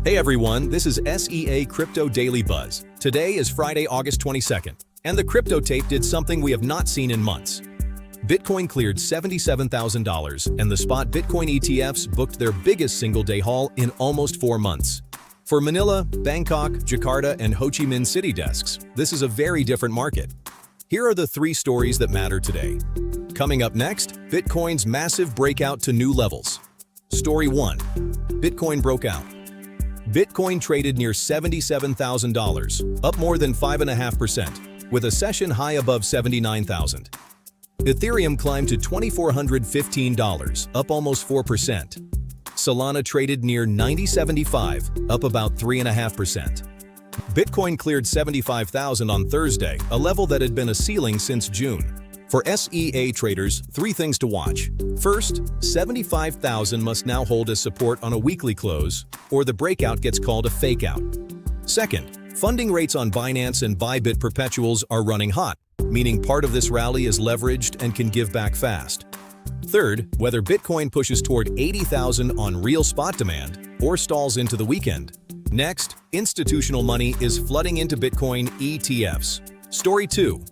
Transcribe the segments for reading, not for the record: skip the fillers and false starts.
Hey everyone, this is SEA Crypto Daily Buzz. Today is Friday, August 22nd, and the crypto tape did something we have not seen in months. Bitcoin cleared $77,000, and the spot Bitcoin ETFs booked their biggest single-day haul in almost 4 months. For Manila, Bangkok, Jakarta, and Ho Chi Minh City desks, this is a very different market. Here are the 3 stories that matter today. Coming up next, Bitcoin's massive breakout to new levels. Story 1. Bitcoin broke out. Bitcoin traded near $77,000, up more than 5.5%, with a session high above $79,000. Ethereum climbed to $2,415, up almost 4%. Solana traded near $90.75, up about 3.5%. Bitcoin cleared $75,000 on Thursday, a level that had been a ceiling since June. For SEA traders, 3 things to watch. First, $75,000 must now hold as support on a weekly close, or the breakout gets called a fakeout. Second, funding rates on Binance and Bybit perpetuals are running hot, meaning part of this rally is leveraged and can give back fast. Third, whether Bitcoin pushes toward $80,000 on real spot demand or stalls into the weekend. Next, institutional money is flooding into Bitcoin ETFs. Story 2.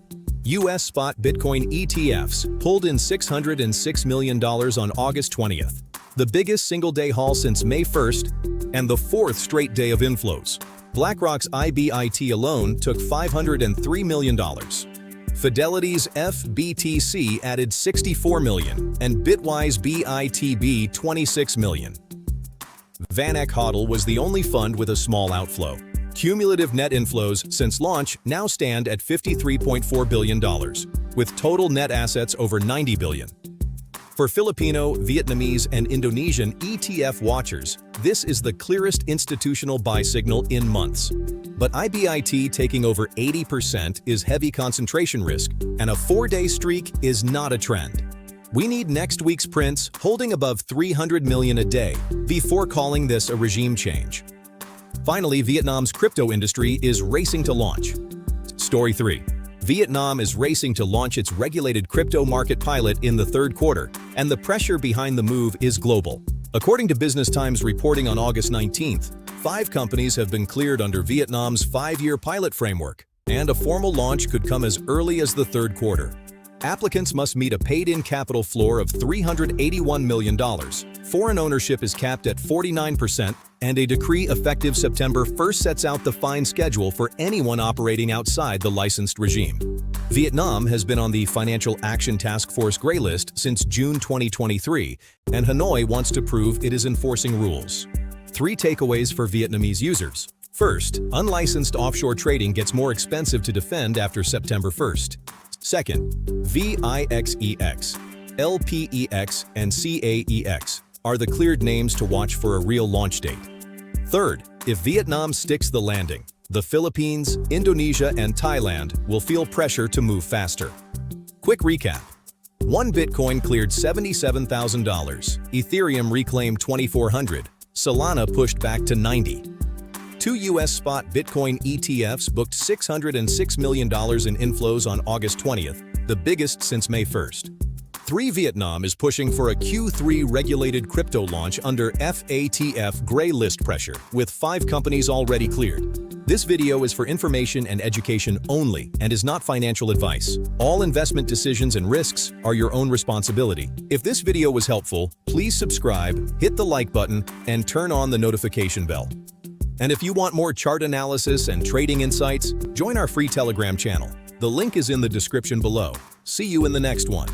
U.S. spot Bitcoin ETFs pulled in $606 million on August 20th, the biggest single-day haul since May 1st and the 4th straight day of inflows. BlackRock's IBIT alone took $503 million. Fidelity's FBTC added $64 million, and Bitwise BITB $26 million. VanEck HODL was the only fund with a small outflow. Cumulative net inflows since launch now stand at $53.4 billion, with total net assets over $90 billion. For Filipino, Vietnamese, and Indonesian ETF watchers, this is the clearest institutional buy signal in months. But IBIT taking over 80% is heavy concentration risk, and a 4-day streak is not a trend. We need next week's prints holding above 300 million a day before calling this a regime change. Finally, Vietnam's crypto industry is racing to launch. Story 3. Vietnam is racing to launch its regulated crypto market pilot in the 3rd quarter, and the pressure behind the move is global. According to Business Times reporting on August 19th, 5 companies have been cleared under Vietnam's 5-year pilot framework, and a formal launch could come as early as the 3rd quarter. Applicants must meet a paid-in capital floor of $381 million. Foreign ownership is capped at 49%, and a decree effective September 1st sets out the fine schedule for anyone operating outside the licensed regime. Vietnam has been on the Financial Action Task Force Grey List since June 2023, and Hanoi wants to prove it is enforcing rules. 3 takeaways for Vietnamese users. First, unlicensed offshore trading gets more expensive to defend after September 1st. Second, VIXEX, LPEX, and CAEX are the cleared names to watch for a real launch date. Third, if Vietnam sticks the landing, the Philippines, Indonesia, and Thailand will feel pressure to move faster. Quick recap. 1 Bitcoin cleared $77,000, Ethereum reclaimed $2,400, Solana pushed back to $90. 2 U.S. spot Bitcoin ETFs booked $606 million in inflows on August 20th, the biggest since May 1st. 3 Vietnam is pushing for a Q3 regulated crypto launch under FATF Grey List pressure, with 5 companies already cleared. This video is for information and education only and is not financial advice. All investment decisions and risks are your own responsibility. If this video was helpful, please subscribe, hit the like button, and turn on the notification bell. And if you want more chart analysis and trading insights, join our free Telegram channel. The link is in the description below. See you in the next one.